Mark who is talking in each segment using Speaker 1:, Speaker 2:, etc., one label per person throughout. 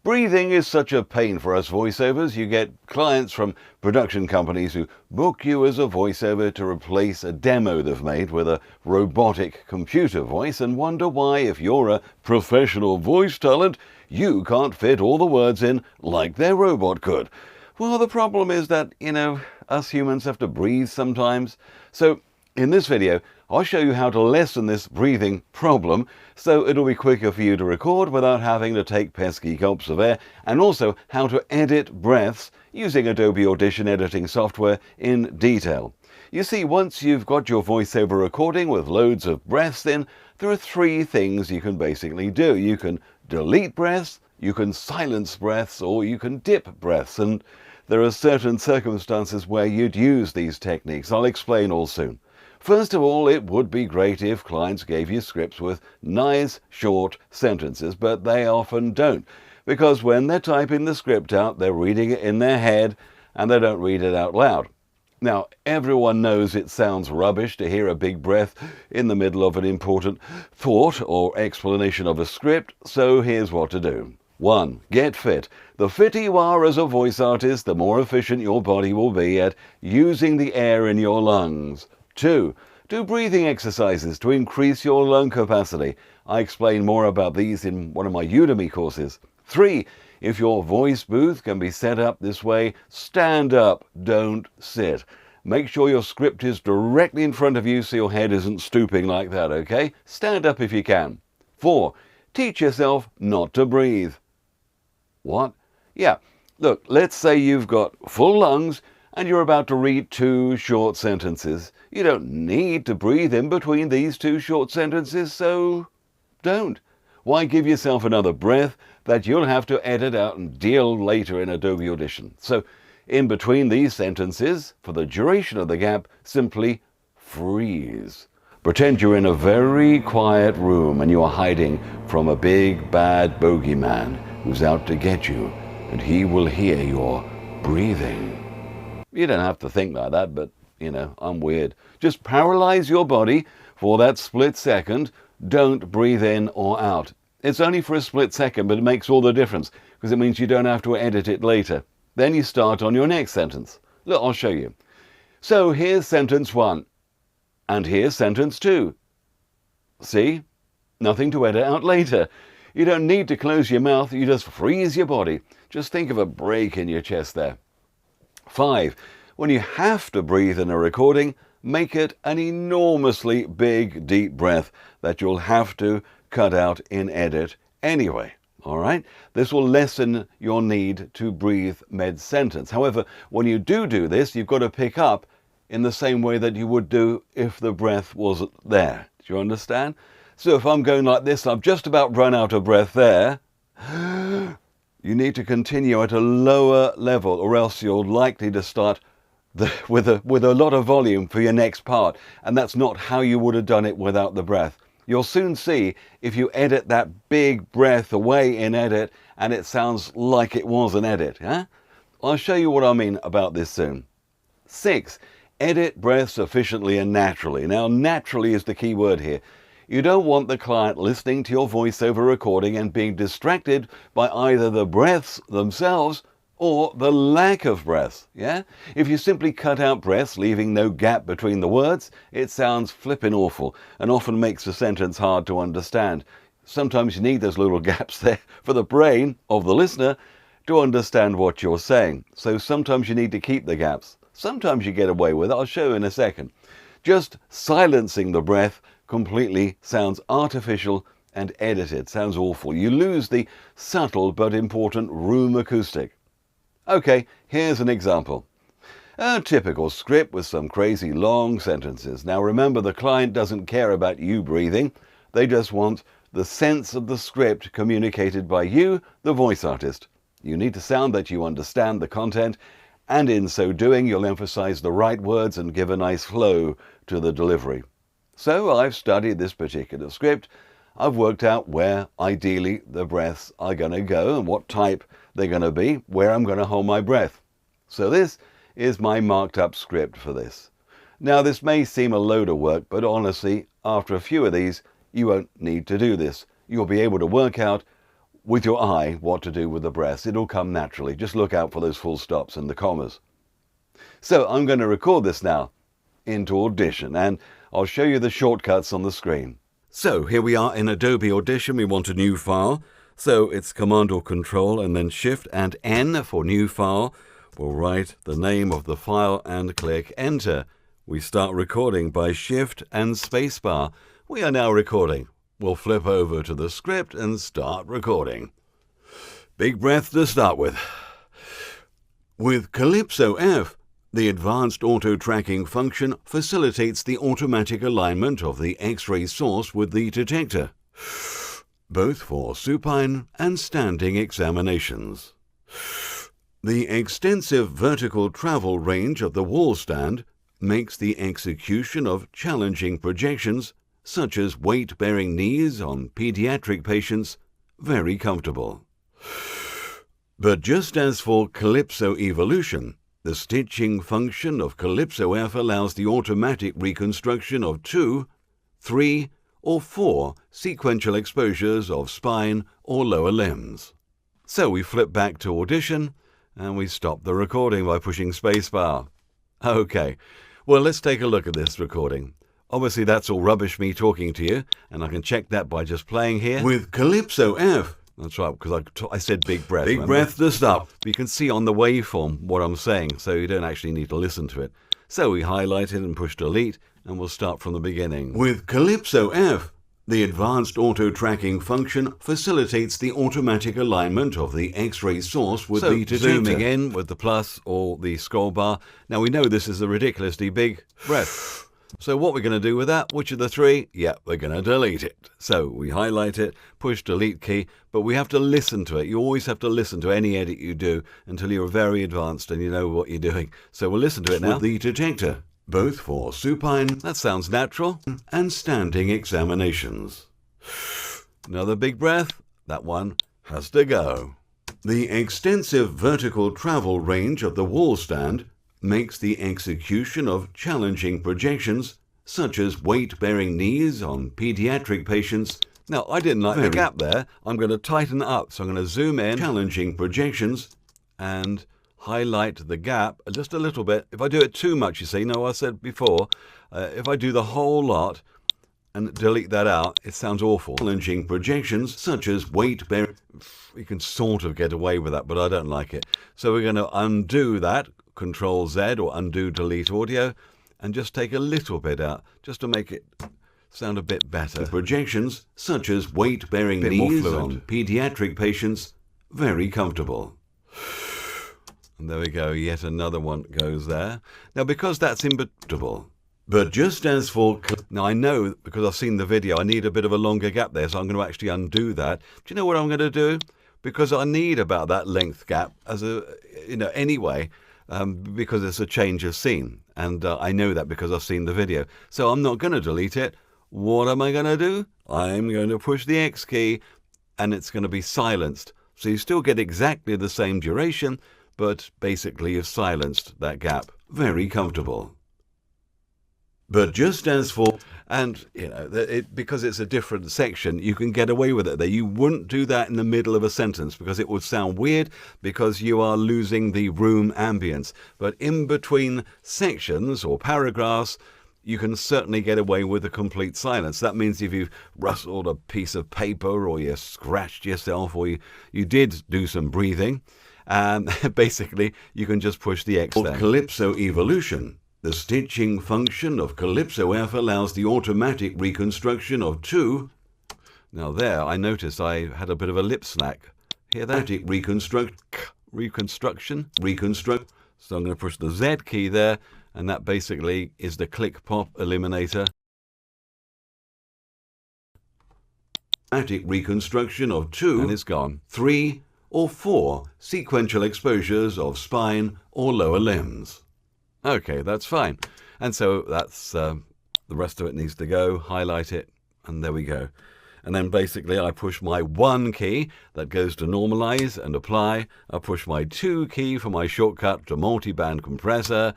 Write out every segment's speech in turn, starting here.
Speaker 1: Breathing is such a pain for us voiceovers. You get clients from production companies who book you as a voiceover to replace a demo they've made with a robotic computer voice and wonder why, if you're a professional voice talent, you can't fit all the words in like their robot could. Well, the problem is that, us humans have to breathe sometimes. So in this video, I'll show you how to lessen this breathing problem so it'll be quicker for you to record without having to take pesky gulps of air, and also how to edit breaths using Adobe Audition editing software in detail. You see, once you've got your voiceover recording with loads of breaths in, there are three things you can basically do. You can delete breaths, you can silence breaths, or you can dip breaths, and there are certain circumstances where you'd use these techniques. I'll explain all soon. First of all, it would be great if clients gave you scripts with nice, short sentences, but they often don't, because when they're typing the script out, they're reading it in their head, and they don't read it out loud. Now, everyone knows it sounds rubbish to hear a big breath in the middle of an important thought or explanation of a script, so here's what to do. 1. Get fit. The fitter you are as a voice artist, the more efficient your body will be at using the air in your lungs. 2. Do breathing exercises to increase your lung capacity. I explain more about these in one of my Udemy courses. 3. If your voice booth can be set up this way, stand up, don't sit. Make sure your script is directly in front of you so your head isn't stooping like that, okay? Stand up if you can. 4. Teach yourself not to breathe. What? Yeah, look, let's say you've got full lungs and you're about to read 2 short sentences. You don't need to breathe in between these 2 short sentences, so don't. Why give yourself another breath that you'll have to edit out and deal later in Adobe Audition? So in between these sentences, for the duration of the gap, simply freeze. Pretend you're in a very quiet room and you are hiding from a big bad bogeyman who's out to get you, and he will hear your breathing. You don't have to think like that, but, I'm weird. Just paralyze your body for that split second. Don't breathe in or out. It's only for a split second, but it makes all the difference, because it means you don't have to edit it later. Then you start on your next sentence. Look, I'll show you. So here's sentence 1, and here's sentence 2. See? Nothing to edit out later. You don't need to close your mouth, you just freeze your body. Just think of a break in your chest there. 5. When you have to breathe in a recording, make it an enormously big, deep breath that you'll have to cut out in edit anyway. All right? This will lessen your need to breathe mid-sentence. However, when you do this, you've got to pick up in the same way that you would do if the breath wasn't there. Do you understand? So if I'm going like this, I've just about run out of breath there. You need to continue at a lower level, or else you're likely to start with a lot of volume for your next part, and that's not how you would have done it without the breath. You'll soon see if you edit that big breath away in edit and it sounds like it was an edit. I'll show you what I mean about this soon. 6. Edit breaths efficiently and naturally. Now, naturally is the key word here. You don't want the client listening to your voiceover recording and being distracted by either the breaths themselves or the lack of breaths, If you simply cut out breaths, leaving no gap between the words, it sounds flippin' awful and often makes the sentence hard to understand. Sometimes you need those little gaps there for the brain of the listener to understand what you're saying. So sometimes you need to keep the gaps. Sometimes you get away with it. I'll show you in a second. Just silencing the breath completely sounds artificial and edited. Sounds awful. You lose the subtle but important room acoustic. Okay, here's an example. A typical script with some crazy long sentences. Now remember, the client doesn't care about you breathing. They just want the sense of the script communicated by you, the voice artist. You need to sound that you understand the content, and in so doing, you'll emphasize the right words and give a nice flow to the delivery. So I've studied this particular script. I've worked out where, ideally, the breaths are going to go and what type they're going to be, where I'm going to hold my breath. So this is my marked up script for this. Now, this may seem a load of work, but honestly, after a few of these, you won't need to do this. You'll be able to work out with your eye what to do with the breaths. It'll come naturally. Just look out for those full stops and the commas. So I'm going to record this now into Audition, and I'll show you the shortcuts on the screen. So here we are in Adobe Audition. We want a new file. So it's Command or Control and then Shift and N for new file. We'll write the name of the file and click Enter. We start recording by Shift and Spacebar. We are now recording. We'll flip over to the script and start recording. Big breath to start with. With Calypso F, the advanced auto-tracking function facilitates the automatic alignment of the X-ray source with the detector, both for supine and standing examinations. The extensive vertical travel range of the wall stand makes the execution of challenging projections, such as weight-bearing knees on pediatric patients, very comfortable. But just as for Calypso Evolution, the stitching function of Calypso F allows the automatic reconstruction of 2, 3, or 4 sequential exposures of spine or lower limbs. So we flip back to Audition, and we stop the recording by pushing spacebar. Okay, well, let's take a look at this recording. Obviously, that's all rubbish me talking to you, and I can check that by just playing here. With Calypso F. That's right, because I said big breath. Big breath to stop. You can see on the waveform what I'm saying, so you don't actually need to listen to it. So we highlight it and push delete, and we'll start from the beginning. With Calypso F, the advanced auto-tracking function facilitates the automatic alignment of the X-ray source with the detector. Zooming in with the plus or the scroll bar. Now we know this is a ridiculously big breath. So what we're going to do with that, which of the 3? Yeah, we're going to delete it. So we highlight it, push delete key, but we have to listen to it. You always have to listen to any edit you do until you're very advanced and you know what you're doing. So we'll listen to it now. With the detector, both for supine, that sounds natural, and standing examinations. Another big breath, that one has to go. The extensive vertical travel range of the wall stand makes the execution of challenging projections, such as weight-bearing knees on pediatric patients. Now, I didn't like the gap there. I'm going to tighten it up. So I'm going to zoom in, challenging projections, and highlight the gap just a little bit. If I do it too much, you see, I said before, if I do the whole lot and delete that out, it sounds awful. Challenging projections, such as weight-bearing, you can sort of get away with that, but I don't like it. So we're going to undo that, Control Z or undo delete audio, and just take a little bit out just to make it sound a bit better. Projections such as weight-bearing knees on pediatric patients, very comfortable. And there we go, yet another one goes there. Now because that's inevitable, but just as for... Now I know, because I've seen the video, I need a bit of a longer gap there, so I'm going to actually undo that. Do you know what I'm going to do? Because I need about that length gap as a, anyway, because it's a change of scene. And I know that because I've seen the video. So I'm not going to delete it. What am I going to do? I'm going to push the X key and it's going to be silenced. So you still get exactly the same duration, but basically you've silenced that gap. Very comfortable. But just as for, and because it's a different section, you can get away with it there. You wouldn't do that in the middle of a sentence because it would sound weird because you are losing the room ambience. But in between sections or paragraphs, you can certainly get away with a complete silence. That means if you've rustled a piece of paper or you scratched yourself or you did do some breathing, basically you can just push the X there. Calypso Evolution. The stitching function of Calypso F allows the automatic reconstruction of 2. Now there, I noticed I had a bit of a lip snack. Hear that? Reconstruction. So I'm going to push the Z key there, and that basically is the click pop eliminator. Automatic reconstruction of 2, and it's gone. 3 or 4 sequential exposures of spine or lower limbs. Okay, that's fine. And so that's the rest of it needs to go, highlight it, and there we go. And then basically I push my 1 key that goes to normalize and apply. I push my 2 key for my shortcut to multi-band compressor.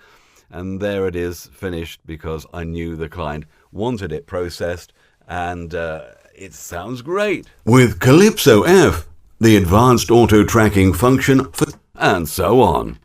Speaker 1: And there it is, finished, because I knew the client wanted it processed. And it sounds great. With Calypso F, the advanced auto tracking function, and so on.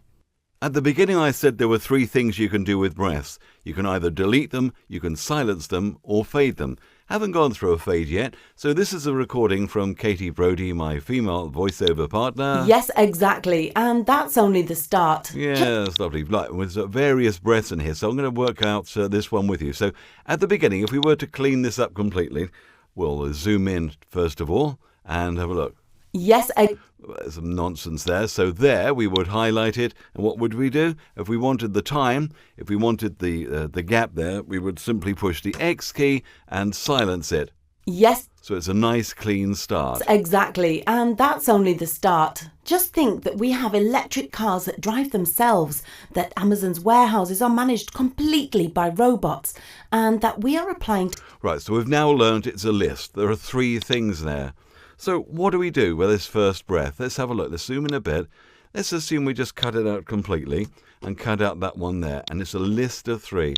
Speaker 1: At the beginning I said there were three things you can do with breaths. You can either delete them, you can silence them, or fade them. Haven't gone through a fade yet, so this is a recording from Katie Brodie, my female voiceover partner.
Speaker 2: Yes, exactly, and that's only the start.
Speaker 1: Yeah, that's lovely. Like, with various breaths in here, so I'm going to work out this one with you. So at the beginning, if we were to clean this up completely, we'll zoom in first of all and have a look.
Speaker 2: Yes,
Speaker 1: There's some nonsense there. So there, we would highlight it, and what would we do? If we wanted the time, if we wanted the gap there, we would simply push the X key and silence it.
Speaker 2: yes,
Speaker 1: So it's a nice clean start.
Speaker 2: exactly, and that's only the start. Just think that we have electric cars that drive themselves, that Amazon's warehouses are managed completely by robots, and that we are applying...
Speaker 1: Right, so we've now learned it's a list. There are three things there. So what do we do with this first breath? Let's have a look. Let's zoom in a bit. Let's assume we just cut it out completely and cut out that one there. And it's a list of three.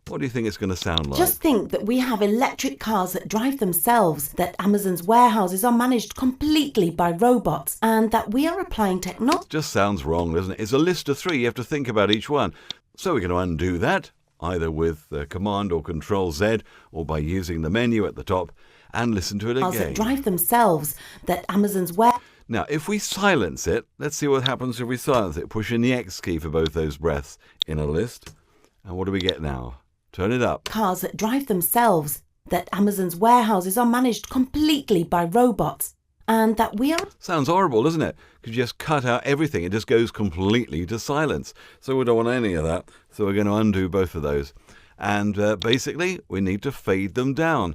Speaker 1: What do you think it's going to sound like?
Speaker 2: Just think that we have electric cars that drive themselves, that Amazon's warehouses are managed completely by robots, and that we are applying technology...
Speaker 1: Just sounds wrong, doesn't it? It's a list of three. You have to think about each one. So we're going to undo that, either with Command or Control Z, or by using the menu at the top, and listen to it
Speaker 2: Cars
Speaker 1: again.
Speaker 2: that drive themselves, that Amazon's
Speaker 1: Now, if we silence it, let's see what happens if we silence it. Push in the X key for both those breaths in a list. And what do we get now? Turn it up.
Speaker 2: cars that drive themselves, that Amazon's warehouses are managed completely by robots, and that we are...
Speaker 1: Sounds horrible, doesn't it? Because you just cut out everything. It just goes completely to silence. So we don't want any of that. So we're going to undo both of those. And basically, we need to fade them down.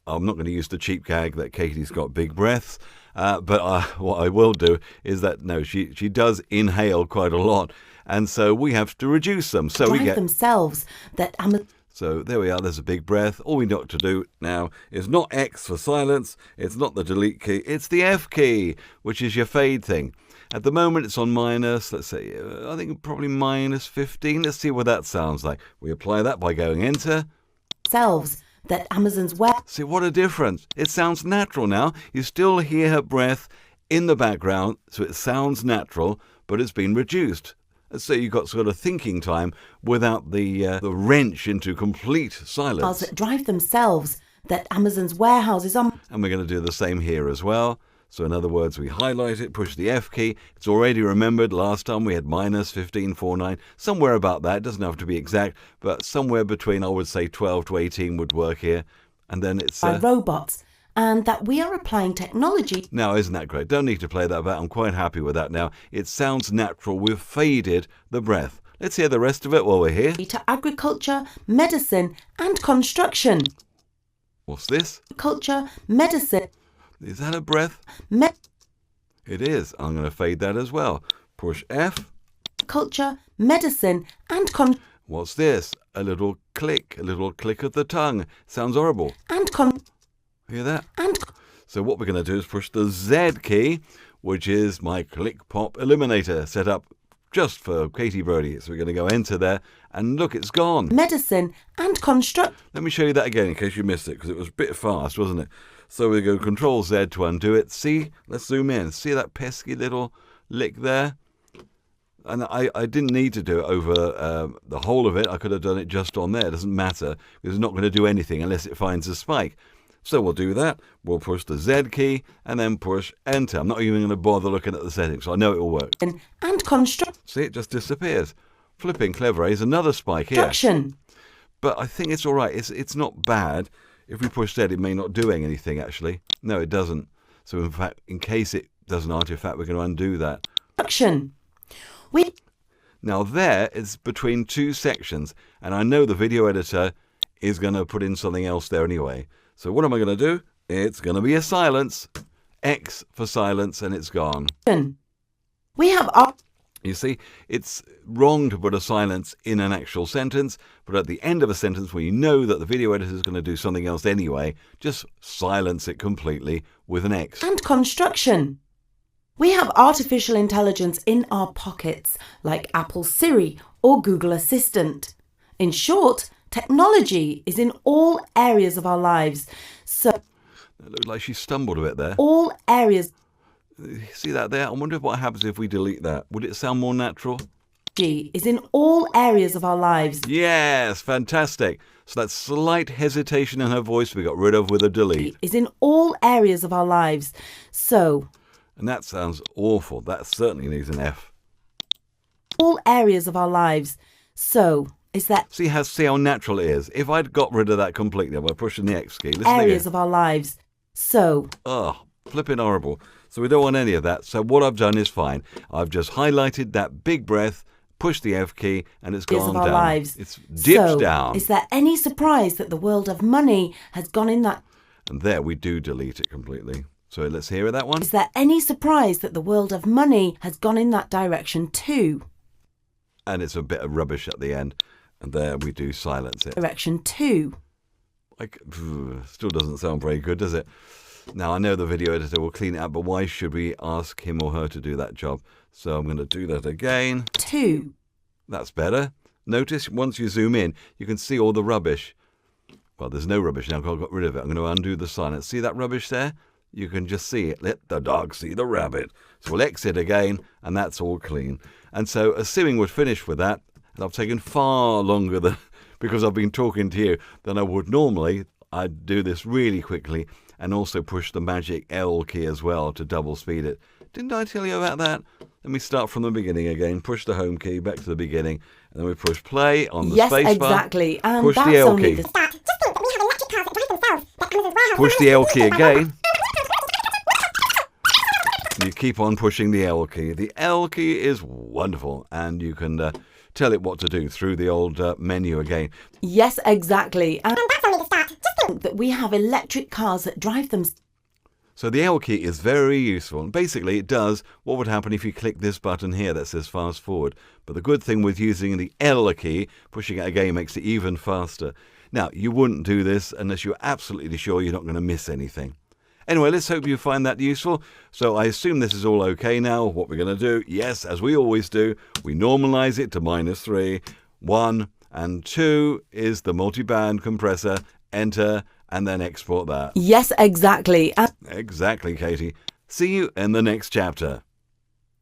Speaker 1: I'm not going to use the cheap gag that Katie's got big breaths, but what I will do is that, no, she does inhale quite a lot, and so we have to reduce them. So we
Speaker 2: drive
Speaker 1: get
Speaker 2: themselves, that Amazon...
Speaker 1: So there we are, there's a big breath. All we got to do now is not X for silence, it's not the delete key, it's the F key, which is your fade thing. At the moment it's on minus, let's say, I think probably minus 15. Let's see what that sounds like. We apply that by going enter.
Speaker 2: Selves, that Amazon's
Speaker 1: See what a difference. It sounds natural now. You still hear her breath in the background, so it sounds natural, but it's been reduced. So you've got sort of thinking time without the wrench into complete silence.
Speaker 2: cars that drive themselves, that Amazon's warehouses are...
Speaker 1: And we're going to do the same here as well. So in other words, we highlight it, push the F key. It's already remembered last time we had minus 1549, somewhere about that. It doesn't have to be exact, but somewhere between, I would say, 12 to 18 would work here. And then it's...
Speaker 2: by robots, and that we are applying technology...
Speaker 1: Now, isn't that great? Don't need to play that back. I'm quite happy with that now. It sounds natural. We've faded the breath. Let's hear the rest of it while we're here.
Speaker 2: to agriculture, medicine, and construction.
Speaker 1: What's this?
Speaker 2: Culture, medicine,
Speaker 1: Is that a breath? It is. I'm going to fade that as well. Push F.
Speaker 2: culture, medicine, and
Speaker 1: What's this? A little click of the tongue. Sounds horrible. Hear that? So what we're going to do is push the Z key, which is my click pop eliminator set up just for Katie Brodie. So we're going to go enter there, and look, it's gone.
Speaker 2: medicine, and construct...
Speaker 1: Let me show you that again in case you missed it, because it was a bit fast, wasn't it? So we go Control Z to undo it. See? Let's zoom in. See that pesky little lick there? And I didn't need to do it over the whole of it. I could have done it just on there. It doesn't matter, because it's not going to do anything unless it finds a spike. So we'll do that. We'll push the Z key and then push Enter. I'm not even going to bother looking at the settings, so I know it will work.
Speaker 2: and construction.
Speaker 1: See, it just disappears. Flipping clever, eh? There's another spike here. But I think it's all right. It's not bad. If we push Z, it may not do anything, actually. No, it doesn't. So, in fact, in case it does an artifact, we're going to undo that. Now, there is between two sections, and I know the video editor is going to put in something else there anyway. So what am I going to do? It's going to be a silence. X for silence, and it's gone.
Speaker 2: We have our...
Speaker 1: You see, it's wrong to put a silence in an actual sentence, but at the end of a sentence where you know that the video editor is going to do something else anyway, just silence it completely with an X.
Speaker 2: and construction. We have artificial intelligence in our pockets, like Apple Siri or Google Assistant. In short, technology is in all areas of our lives. So,
Speaker 1: It looked like she stumbled a bit there.
Speaker 2: all areas.
Speaker 1: See that there? I wonder what happens if we delete that. Would it sound more natural?
Speaker 2: G is in all areas of our lives.
Speaker 1: Yes, fantastic. So that slight hesitation in her voice we got rid of with a delete.
Speaker 2: Is in all areas of our lives. So,
Speaker 1: And that sounds awful. That certainly needs an F.
Speaker 2: all areas of our lives. So, is that
Speaker 1: See how natural it is. If I'd got rid of that completely by pushing the X key. Listen
Speaker 2: areas
Speaker 1: again.
Speaker 2: of our lives. So,
Speaker 1: Oh, flipping horrible. So we don't want any of that. So what I've done is fine. I've just highlighted that big breath, pushed the F key, and it's
Speaker 2: areas
Speaker 1: gone
Speaker 2: of our
Speaker 1: down.
Speaker 2: lives.
Speaker 1: It's dipped
Speaker 2: So,
Speaker 1: down.
Speaker 2: is there any surprise that the world of money has gone in that?
Speaker 1: And there we do delete it completely. So let's hear that one.
Speaker 2: Is there any surprise that the world of money has gone in that direction too?
Speaker 1: And it's a bit of rubbish at the end. And there we do silence it.
Speaker 2: Direction two.
Speaker 1: Still doesn't sound very good, does it? Now, I know the video editor will clean it up, but why should we ask him or her to do that job? So I'm going to do that again.
Speaker 2: Two.
Speaker 1: That's better. Notice once you zoom in, you can see all the rubbish. Well, there's no rubbish now. I've got rid of it. I'm going to undo the silence. See that rubbish there? You can just see it. Let the dog see the rabbit. So we'll exit again, and that's all clean. And so, assuming we're finished with that, and I've taken far longer than, because I've been talking to you, than I would normally. I'd do this really quickly and also push the magic L key as well to double speed it. Didn't I tell you about that? Let me start from the beginning again. Push the home key back to the beginning, and then we push play on the
Speaker 2: Yes,
Speaker 1: space bar.
Speaker 2: exactly. And
Speaker 1: Push
Speaker 2: that's
Speaker 1: the L
Speaker 2: only
Speaker 1: key.
Speaker 2: the
Speaker 1: Push the L key again. You keep on pushing the L key. The L key is wonderful, and you can tell it what to do through the old menu again.
Speaker 2: Yes, exactly. And that's only the start. Just think that we have electric cars that drive them.
Speaker 1: So the L key is very useful. And basically, it does what would happen if you click this button here that says fast forward. But the good thing with using the L key, pushing it again makes it even faster. Now, you wouldn't do this unless you're absolutely sure you're not going to miss anything. Anyway, let's hope you find that useful. So I assume this is all okay now. What we're going to do, yes, as we always do, we normalize it to -3. 1 and 2 is the multi-band compressor. Enter, and then export that.
Speaker 2: Yes, exactly. And
Speaker 1: Exactly, Katie. See you in the next chapter.